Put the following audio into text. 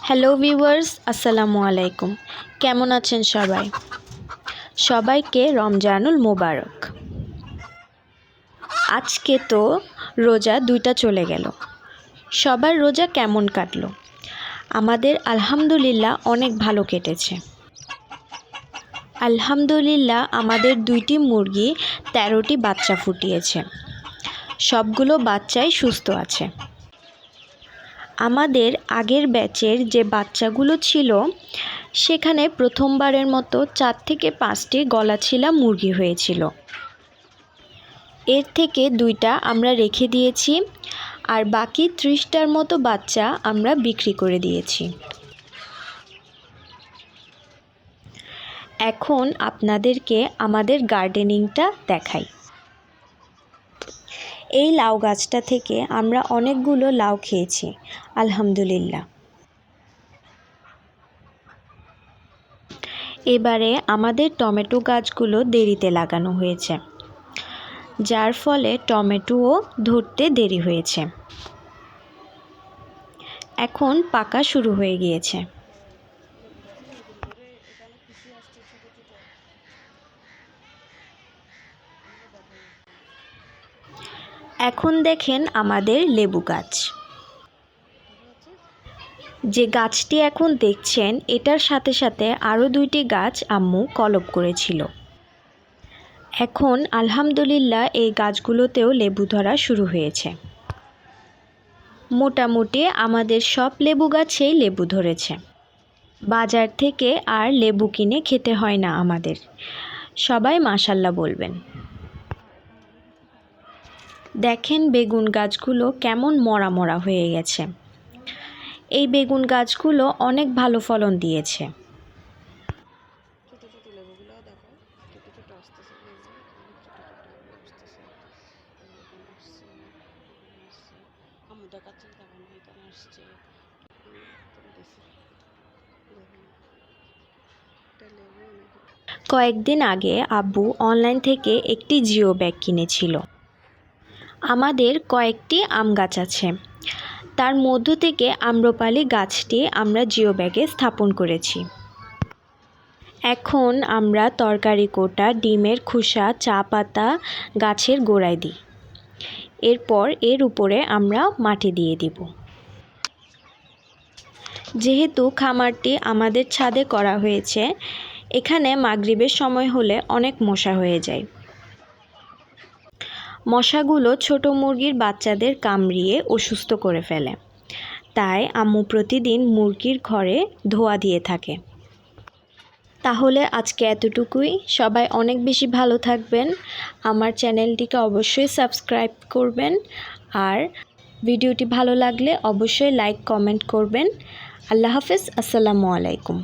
Hello viewers, আসসালামু আলাইকুম। কেমন আছেন সবাই? সবাইকে রমজানুল মোবারক। আজকে তো রোজা 2টা চলে গেল। সবার রোজা কেমন কাটলো? আমাদের আলহামদুলিল্লাহ অনেক ভালো কেটেছে। আলহামদুলিল্লাহ আমাদের 2টি মুরগি 13টি বাচ্চা ফুটিয়েছে। সবগুলো বাচ্চাই সুস্থ আছে। আমাদের আগের ব্যাচের যে বাচ্চাগুলো ছিল সেখানে প্রথমবারের মতো 4 থেকে 5টি গলাছিলা মুরগি হয়েছিল। এর থেকে 2টা আমরা রেখে দিয়েছি আর বাকি 30টার মতো বাচ্চা আমরা বিক্রি করে দিয়েছি। এখন আপনাদেরকে আমাদের গার্ডেনিংটা দেখাই। এই লাউ গাছটা থেকে আমরা অনেকগুলো লাউ খেয়েছি আলহামদুলিল্লাহ। এবারে আমাদের টমেটো গাছগুলো দেরিতে লাগানো হয়েছে, যার ফলে টমেটোও ধরতে দেরি হয়েছে। এখন পাকা শুরু হয়ে গিয়েছে। এখন দেখেন আমাদের লেবু গাছ। যে গাছটি এখন দেখছেন এটার সাথে সাথে আরও 2টি গাছ আম্মু কলপ করেছিল। এখন আলহামদুলিল্লাহ এই গাছগুলোতেও লেবু ধরা শুরু হয়েছে। মোটামুটি আমাদের সব লেবু গাছেই লেবু ধরেছে। বাজার থেকে আর লেবু কিনে খেতে হয় না আমাদের। সবাই মাশাআল্লাহ বলবেন। দেখেন বেগুন গাছগুলো কেমন মরা মরা হয়ে গেছে। এই বেগুন গাছগুলো অনেক ভালো ফলন দিয়েছে। কয়েকদিন আগে আব্বু অনলাইন থেকে একটি জিও ব্যাগ কিনেছিল। আমাদের কয়েকটি আম গাছ আছে, তার মধ্য থেকে আম্রপালি গাছটি আমরা জিও ব্যাগে স্থাপন করেছি। এখন আমরা তরকারি কোটা, ডিমের খোসা, চা পাতা গাছের গোড়ায় দিই। এরপর এর উপরে আমরা মাটি দিয়ে দিব। যেহেতু খামারটি আমাদের ছাদে করা হয়েছে, এখানে মাগরিবের সময় হলে অনেক মশা হয়ে যায়। মশাগুলো ছোট মুরগির বাচ্চাদের কামড়িয়ে অসুস্থ করে ফেলে, তাই আম্মু প্রতিদিন মুরগির ঘরে ধোয়া দিয়ে থাকে। তাহলে আজকে এতটুকুই। সবাই অনেক বেশি ভালো থাকবেন। আমার চ্যানেলটিকে অবশ্যই সাবস্ক্রাইব করবেন আর ভিডিওটি ভালো লাগলে অবশ্যই লাইক কমেন্ট করবেন। আল্লাহ হাফেজ। আসসালামু আলাইকুম।